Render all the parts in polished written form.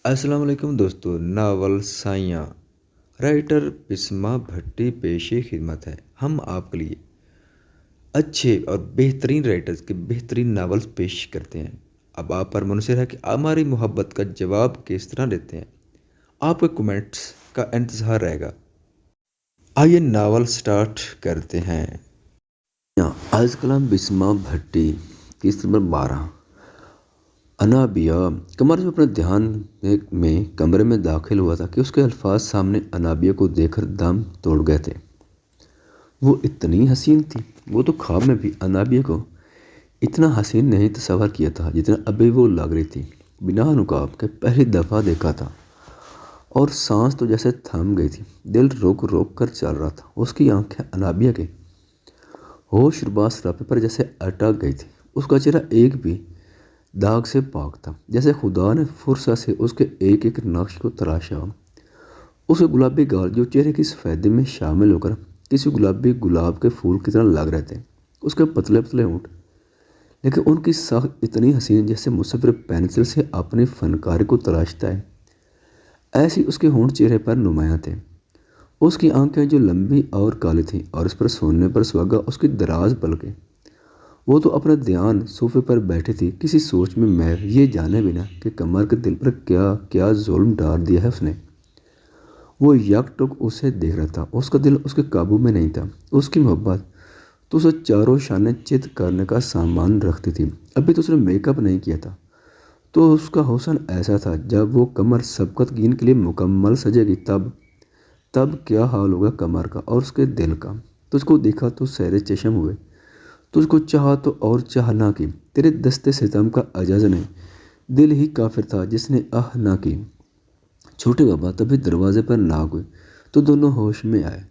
السلام علیکم دوستو، ناول سائیاں رائٹر بسما بھٹی پیش خدمت ہے۔ ہم آپ کے لیے اچھے اور بہترین رائٹرز کے بہترین ناولز پیش کرتے ہیں۔ اب آپ پر منحصر ہے کہ ہماری محبت کا جواب کس طرح دیتے ہیں۔ آپ کے کمنٹس کا انتظار رہے گا۔ آئیے ناول سٹارٹ کرتے ہیں۔ آج کلام بسما بھٹی قسط نمبر 12 انابیہ۔ قمر جب اپنے دھیان میں کمرے میں داخل ہوا تھا کہ اس کے الفاظ سامنے انابیہ کو دیکھ کر دم توڑ گئے تھے۔ وہ اتنی حسین تھی۔ وہ تو خواب میں بھی انابیہ کو اتنا حسین نہیں تصور کیا تھا جتنا ابھی وہ لگ رہی تھی۔ بنا نقاب کے پہلی دفعہ دیکھا تھا اور سانس تو جیسے تھم گئی تھی۔ دل روک روک کر چل رہا تھا۔ اس کی آنکھیں انابیہ کے ہوش ربا سراپے پر جیسے اٹک گئی تھی۔ اس کا چہرہ ایک بھی داغ سے پاک تھا، جیسے خدا نے فرصت سے اس کے ایک ایک نقش کو تراشا ہو۔ اس کے گلابی گال جو چہرے کی سفیدی میں شامل ہو کر کسی گلابی گلاب کے پھول کی طرح لگ رہے تھے۔ اس کے پتلے پتلے ہونٹ، لیکن ان کی ساکھ اتنی حسین جیسے مصور پینسل سے اپنی فنکاری کو تراشتا ہے، ایسی اس کے ہونٹ چہرے پر نمایاں تھے۔ اس کی آنکھیں جو لمبی اور کالی تھیں اور اس پر سونے پر سہاگا اس کی دراز پلکیں۔ وہ تو اپنا دھیان صوفے پر بیٹھی تھی، کسی سوچ میں محو، یہ جانے بنا کہ قمر کے دل پر کیا کیا ظلم ڈال دیا ہے اس نے۔ وہ یک ٹک اسے دیکھ رہا تھا۔ اس کا دل اس کے قابو میں نہیں تھا۔ اس کی محبت تو اسے چاروں شانے چت کرنے کا سامان رکھتی تھی۔ ابھی تو اس نے میک اپ نہیں کیا تھا تو اس کا حسن ایسا تھا، جب وہ قمر سبقت گین کے لیے مکمل سجے گی تب کیا حال ہوگا قمر کا اور اس کے دل کا۔ تجھ کو دیکھا تو سیر چشم ہوئے، تجھ کو چاہا تو اور چاہ نہ کی، تیرے دستے ستم کا عجز نہیں، دل ہی کافر تھا جس نے آہ نہ کی۔ چھوٹے بابا تبھی دروازے پر ناک ہوئے تو دونوں ہوش میں آئے۔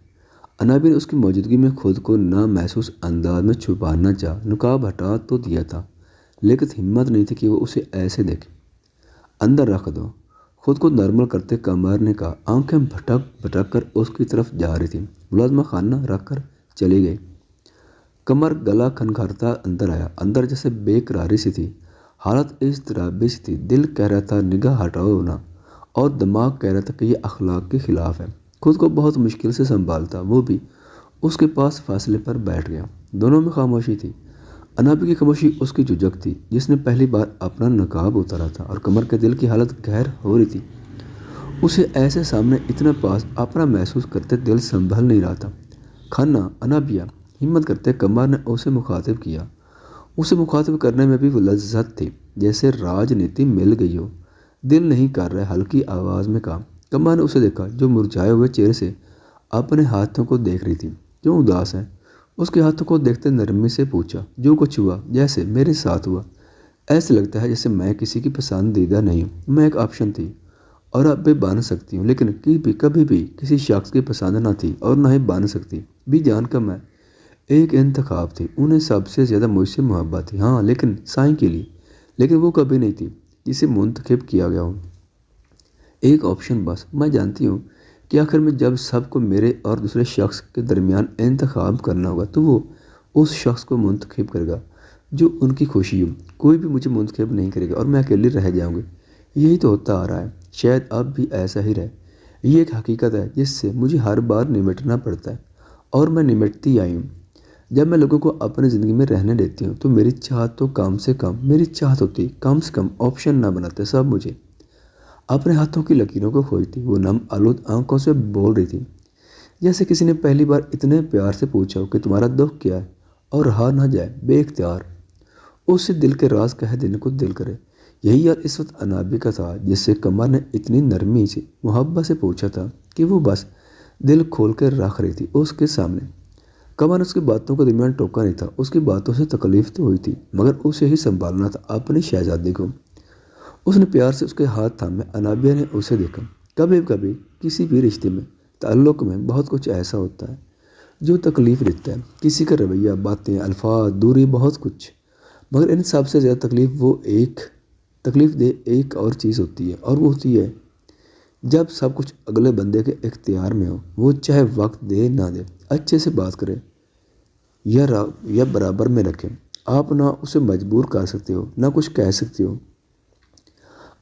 انابیہ نے اس کی موجودگی میں خود کو نامحسوس انداز میں چھپانا چاہا، نقاب ہٹا تو دیا تھا، لیکن ہمت نہیں تھی کہ وہ اسے ایسے دیکھے۔ اندر رکھ دو، خود کو نرمل کرتے قمر نے کہا۔ آنکھیں بھٹک بھٹک کر اس کی طرف جا رہی تھی۔ ملازمہ خانہ رکھ کر چلی گئی۔ قمر گلا کھنکھارتا اندر آیا۔ اندر جیسے بے قراری سی تھی، حالت اضطرابی سی تھی۔ دل کہہ رہا تھا نگاہ ہٹاؤ نہ، اور دماغ کہہ رہا تھا کہ یہ اخلاق کے خلاف ہے۔ خود کو بہت مشکل سے سنبھالتا وہ بھی اس کے پاس فاصلے پر بیٹھ گیا۔ دونوں میں خاموشی تھی۔ انابیہ کی خاموشی اس کی جھجک تھی، جس نے پہلی بار اپنا نقاب اتارا تھا، اور قمر کے دل کی حالت گہر ہو رہی تھی۔ اسے ایسے سامنے اتنا پاس اپنا محسوس کرتے دل سنبھل نہیں رہا تھا۔ خانہ انابیہ، ہمت کرتے قمر نے اسے مخاطب کیا۔ اسے مخاطب کرنے میں بھی وہ لذت تھی جیسے راجنیتی مل گئی ہو۔ دل نہیں کر رہے، ہلکی آواز میں کہا۔ قمر نے اسے دیکھا جو مرجھائے ہوئے چہرے سے اپنے ہاتھوں کو دیکھ رہی تھی۔ کیوں اداس ہے؟ اس کے ہاتھوں کو دیکھتے نرمی سے پوچھا۔ جو کچھ ہوا جیسے میرے ساتھ ہوا، ایسے لگتا ہے جیسے میں کسی کی پسندیدہ نہیں ہوں۔ میں ایک آپشن تھی اور اب بھی بن سکتی ہوں، لیکن کبھی بھی کسی شخص کی پسند نہ تھی اور نہ ہی بن سکتی بھی۔ جان کا میں ایک انتخاب تھی۔ انہیں سب سے زیادہ مجھ سے محبت تھی، ہاں، لیکن سائیں کے لیے، لیکن وہ کبھی نہیں تھی جسے منتخب کیا گیا ہو۔ ایک آپشن بس۔ میں جانتی ہوں کہ آخر میں جب سب کو میرے اور دوسرے شخص کے درمیان انتخاب کرنا ہوگا تو وہ اس شخص کو منتخب کرے گا جو ان کی خوشی ہو۔ کوئی بھی مجھے منتخب نہیں کرے گا اور میں اکیلی رہ جاؤں گی۔ یہی تو ہوتا آ رہا ہے، شاید اب بھی ایسا ہی رہے۔ یہ ایک حقیقت ہے جس سے مجھے ہر بار نمٹنا پڑتا ہے، اور میں نمٹتی آئی ہوں۔ جب میں لوگوں کو اپنی زندگی میں رہنے دیتی ہوں تو میری چاہت تو کم سے کم میری چاہت ہوتی، کم سے کم آپشن نہ بناتے سب مجھے۔ اپنے ہاتھوں کی لکیروں کو کھوجتی، وہ نم آلود آنکھوں سے بول رہی تھی، جیسے کسی نے پہلی بار اتنے پیار سے پوچھا ہو کہ تمہارا دکھ کیا ہے، اور رہا نہ جائے بے اختیار اس سے دل کے راز کہہ دینے کو دل کرے۔ یہی یاد اس وقت انابیہ کا تھا، جس سے قمر نے اتنی نرمی سے محبت سے پوچھا تھا کہ وہ بس دل کھول کے رکھ رہی تھی اس کے سامنے۔ قمر نے اس کی باتوں کے درمیان ٹوکا نہیں تھا۔ اس کی باتوں سے تکلیف تو ہوئی تھی، مگر اسے ہی سنبھالنا تھا اپنی شہزادی کو۔ اس نے پیار سے اس کے ہاتھ تھامے۔ انابیہ نے اسے دیکھا۔ کبھی کبھی کسی بھی رشتے میں، تعلق میں بہت کچھ ایسا ہوتا ہے جو تکلیف دیتا ہے، کسی کا رویہ، باتیں، الفاظ، دوری، بہت کچھ، مگر ان سب سے زیادہ تکلیف دہ ایک اور چیز ہوتی ہے، اور وہ ہوتی ہے جب سب کچھ اگلے بندے کے اختیار میں ہو۔ وہ چاہے وقت دے نہ دے، اچھے سے بات کرے یا برابر میں رکھے، آپ نہ اسے مجبور کر سکتے ہو نہ کچھ کہہ سکتے ہو،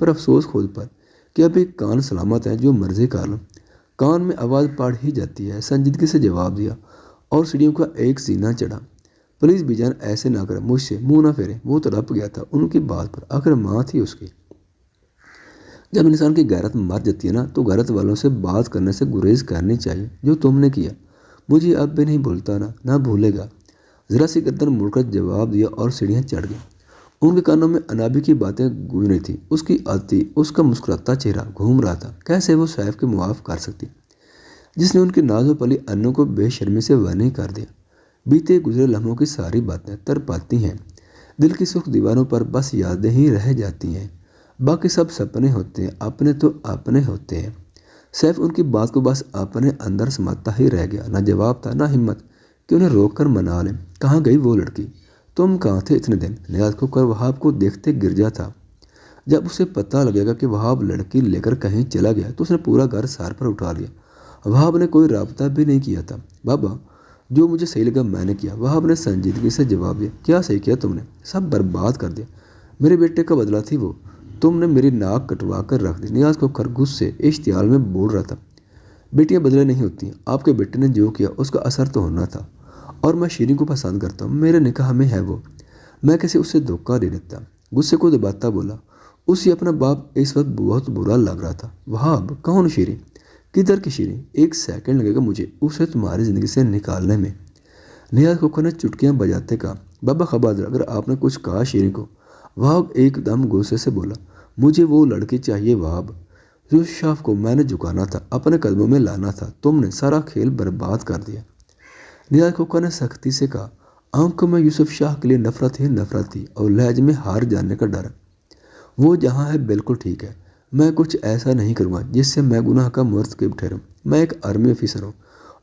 پر افسوس خود پر کہ ابھی کان سلامت ہیں، جو مرضی کر لوں۔ کان میں آواز پڑ ہی جاتی ہے۔ سنجیدگی سے جواب دیا اور سیڑھیوں کا ایک زینہ چڑھا۔ پلیز بی جان ایسے نہ کریں، مجھ سے منہ نہ پھیریں۔ وہ تڑپ گیا تھا ان کی بات پر، آخر ماں تھی اس کی۔ جب انسان کی غیرت مر جاتی ہے نا، تو غیرت والوں سے بات کرنے سے گریز کرنی چاہیے، جو تم نے کیا۔ مجھے اب بھی نہیں بھولتا، نہ بھولے گا۔ ذرا سی گردن مڑ کر جواب دیا اور سیڑھیاں چڑھ گئی۔ ان کے کانوں میں انابی کی باتیں گونج رہی تھیں۔ اس کی عادتی، اس کا مسکراتا چہرہ گھوم رہا تھا۔ کیسے وہ سیف کے معاف کر سکتی، جس نے ان کی ناز و پلی انوں کو بے شرمی سے وانی کر دیا۔ بیتے گزرے لمحوں کی ساری باتیں تر پاتی ہیں، دل کی سرخ دیواروں پر بس یادیں ہی رہ جاتی ہیں، باقی سب سپنے ہوتے ہیں، اپنے تو اپنے ہوتے ہیں۔ سیف ان کی بات کو بس اپنے اندر سماتا ہی رہ گیا، نہ جواب تھا نہ ہمت کہ انہیں روک کر منا لیں۔ کہاں گئی وہ لڑکی؟ تم کہاں تھے اتنے دن؟ نیاز کھو کر وہاب کو دیکھتے گرجا تھا۔ جب اسے پتہ لگے گا کہ وہاب لڑکی لے کر کہیں چلا گیا تو اس نے پورا گھر سار پر اٹھا لیا۔ وہاب نے کوئی رابطہ بھی نہیں کیا تھا۔ بابا، جو مجھے صحیح لگا میں نے کیا، وہاب نے سنجیدگی سے جواب دیا۔ کیا صحیح کیا تم نے؟ سب برباد کر دیا۔ میرے بیٹے کا بدلہ تھی وہ، تم نے میری ناک کٹوا کر رکھ دی۔ نیاز کو خرگوش سے اشتعال میں بول رہا تھا۔ بیٹیاں بدلے نہیں ہوتی ہیں، آپ کے بیٹے نے جو کیا اس کا اثر تو ہونا تھا، اور میں شیریں کو پسند کرتا ہوں، میرے نکاح میں ہے وہ، میں کیسے اسے دھوکہ دے دیتا؟ غصے کو دباتا بولا۔ اسے اپنا باپ اس وقت بہت برا لگ رہا تھا۔ وہاب، کون شیریں؟ کدھر کی شیریں؟ ایک سیکنڈ لگے گا مجھے اسے تمہاری زندگی سے نکالنے میں۔ نیاز کھوکھر نے چٹکیاں بجاتے کہا۔ بابا خبردار اگر آپ نے کچھ کہا شیریں کو۔ وہاب ایک دم غصے سے بولا۔ مجھے وہ لڑکی چاہیے وہاب، یوسف شاہ کو میں نے جھکانا تھا، اپنے قدموں میں لانا تھا، تم نے سارا کھیل برباد کر دیا۔ نیاز کھوکھر نے سختی سے کہا۔ آنکھوں میں یوسف شاہ کے لیے نفرت ہی نفرت تھی اور لہجے میں ہار جانے کا ڈر۔ وہ جہاں ہے بالکل ٹھیک ہے، میں کچھ ایسا نہیں کروں گا جس سے میں گناہ کا مرتکب ٹھہروں۔ میں ایک آرمی آفیسر ہوں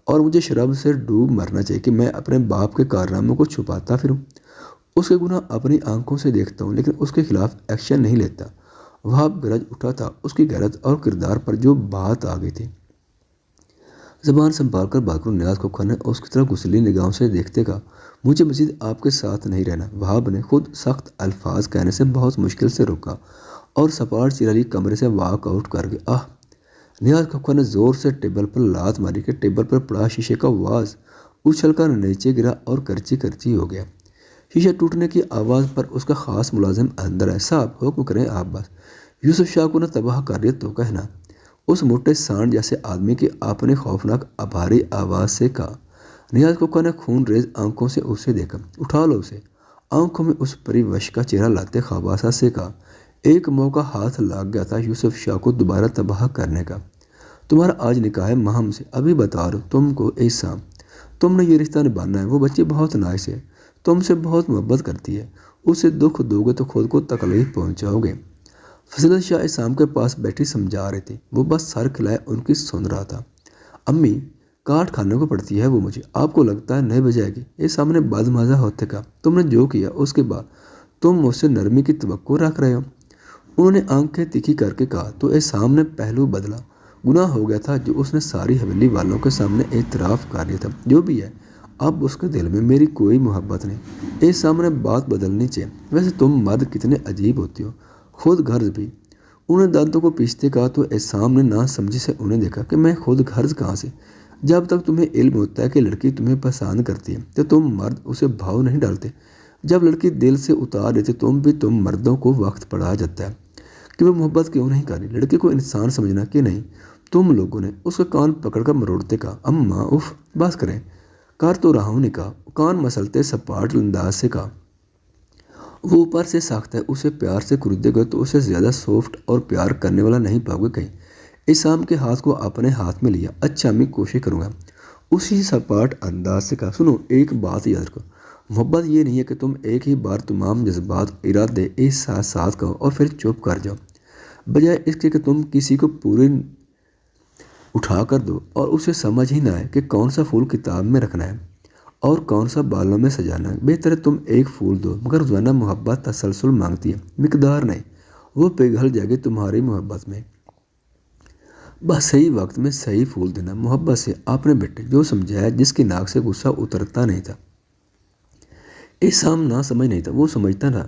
اور مجھے شرم سے ڈوب مرنا چاہیے کہ میں اپنے باپ کے کارناموں کو چھپاتا پھروں۔ اس کے گناہ اپنی آنکھوں سے دیکھتا ہوں لیکن اس کے خلاف ایکشن نہیں لیتا۔ وہاب گرج اٹھا تھا، اس کی غیرت اور کردار پر جو بات آ گئی تھی۔ زبان سنبھال کر بات کرو۔ نیاز کھوکھر نے اس کی طرف غصیلی نگاہوں سے دیکھتے کہا۔ مجھے مزید آپ کے ساتھ نہیں رہنا۔ وہاب نے خود سخت الفاظ کہنے سے بہت مشکل سے روکا اور سپاٹ چرالی کمرے سے واک آؤٹ کر گیا۔ آہ! نیاز کھوکھر نے زور سے ٹیبل پر لات ماری کہ ٹیبل پر پڑا شیشے کا واز اچھل کر نیچے گرا اور کرچی کرچی ہو گیا۔ شیشہ ٹوٹنے کی آواز پر اس کا خاص ملازم اندر ہے۔ صاحب حکم کریں آپ بس، یوسف شاہ کو نہ تباہ کر دیا تو کہنا۔ اس موٹے سانڈ جیسے آدمی کی اپنے خوفناک آبھاری آواز سے کہا۔ نیاز کھوکھر نے خون ریز آنکھوں سے اسے دیکھا۔ اٹھا لو اسے۔ آنکھوں میں اس پری وش کا چہرہ لاتے خباثت سے کہا۔ ایک موقع ہاتھ لگ گیا تھا یوسف شاہ کو دوبارہ تباہ کرنے کا۔ تمہارا آج نکاح ہے مہم سے، ابھی بتا رہا ہوں تم کو احسان، تم نے یہ رشتہ نبھانا ہے۔ وہ بچی بہت نائس ہے، تم سے بہت محبت کرتی ہے، اسے دکھ دو گے تو خود کو تکلیف پہنچاؤ گے۔ فضیلت شاہ اسام کے پاس بیٹھی سمجھا رہی تھی، وہ بس سر کھلائے ان کی سن رہا تھا۔ امی، کاٹ کھانے کو پڑتی ہے وہ مجھے، آپ کو لگتا ہے نہیں بجائے گی؟ یہ سامنے بدمزہ ہوتے کا تم نے جو کیا اس کے بعد تم مجھ سے نرمی کی توقع رکھ رہے ہو؟ انہوں نے آنکھیں تیکھی کر کے کہا۔ تو احسام نے پہلو بدلا، گناہ ہو گیا تھا جو اس نے ساری حویلی والوں کے سامنے اعتراف کر لیا تھا۔ جو بھی ہے، اب اس کے دل میں میری کوئی محبت نہیں۔ احسام نے بات بدلنی چاہیے۔ ویسے تم مرد کتنے عجیب ہوتی ہو، خود غرض بھی۔ انہوں نے دانتوں کو پیستے کہا۔ تو احسام نے نہ سمجھی سے انہیں دیکھا کہ میں خود غرض کہاں سے؟ جب تک تمہیں علم ہوتا ہے کہ لڑکی تمہیں پسند کرتی ہے تو تم مرد اسے بھاؤ نہیں ڈالتے۔ جب لڑکی دل سے اتار دیتے تم مردوں کو وقت پڑا جاتا ہے کہ وہ محبت کیوں نہیں کر رہی، لڑکی کو انسان سمجھنا کہ نہیں۔ تم لوگوں نے اس کا کان پکڑ کر مروڑتے کہا۔ اماں اف، بس کریں، کر تو رہا ہوں نکاح، کان مسلتے سپاٹ انداز سے کہا۔ وہ اوپر سے سخت ہے، اسے پیار سے خریدے گئے تو اسے زیادہ سافٹ اور پیار کرنے والا نہیں پاؤ گے کہیں۔ احسام کے ہاتھ کو اپنے ہاتھ میں لیا۔ اچھا امی، کوشش کروں گا، اسی سپاٹ انداز سے کہا۔ سنو، ایک بات یاد رکھو، محبت یہ نہیں ہے کہ تم ایک ہی بار تمام جذبات، ارادے، احساسات کہو اور پھر چپ کر جاؤ، بجائے اس کے کہ تم کسی کو پوری اٹھا کر دو اور اسے سمجھ ہی نہ آئے کہ کون سا پھول کتاب میں رکھنا ہے اور کون سا بالوں میں سجانا ہے۔ بہتر ہے تم ایک پھول دو، مگر روزانہ محبت تسلسل مانگتی ہے، مقدار نہیں، وہ پگھل جائے گی تمہاری محبت میں۔ بس صحیح وقت میں صحیح پھول دینا۔ محبت سے آپ نے بیٹے جو سمجھایا، جس کی ناک سے غصہ اترتا نہیں تھا۔ احسام نہ سمجھ نہیں تھا، وہ سمجھتا تھا۔